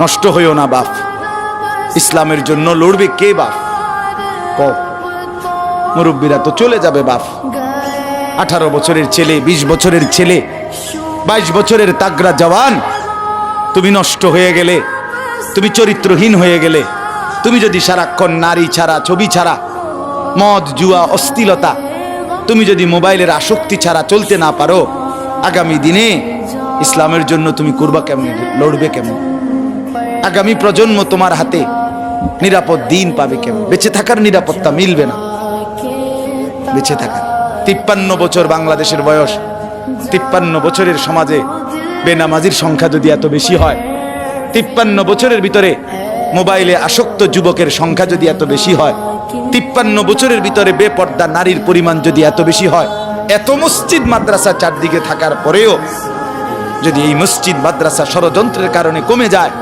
নষ্ট হইও না বাপ। ইসলামের জন্য লড়বে কে বাপ? ক মুরব্বীরা তো চলে যাবে বাপ। 18 বছরের ছেলে, 20 বছরের ছেলে, 22 বছরের তাগড়া জওয়ান, তুমি নষ্ট হয়ে গেলে, তুমি চরিত্রহীন হয়ে গেলে, তুমি যদি সারাক্ষণ নারী ছাড়া, ছবি ছাড়া, মদ জুয়া অশ্লীলতা, তুমি যদি মোবাইলের আসক্তি ছাড়া চলতে না পারো, আগামী দিনে ইসলামের জন্য তুমি করবা কেমনে, লড়বে কেমন? আগামী প্রজন্ম তোমার হাতে নিরাপদ দিন পাবে কেমন? বেঁচে থাকার নিরাপত্তা মিলবে না। বেঁচে থাকার 53 বছর বাংলাদেশের বয়স, 53 বছরের সমাজে বেনামাজির সংখ্যা যদি এত বেশি হয়, 53 বছরের ভিতরে মোবাইলে আসক্ত যুবকের সংখ্যা যদি এত বেশি হয়, 53 বছরের ভিতরে বেপর্দা নারীর পরিমাণ যদি এত বেশি হয়, এত মসজিদ মাদ্রাসা চারদিকে থাকার পরেও যদি এই মসজিদ মাদ্রাসা ষড়যন্ত্রের কারণে কমে যায়,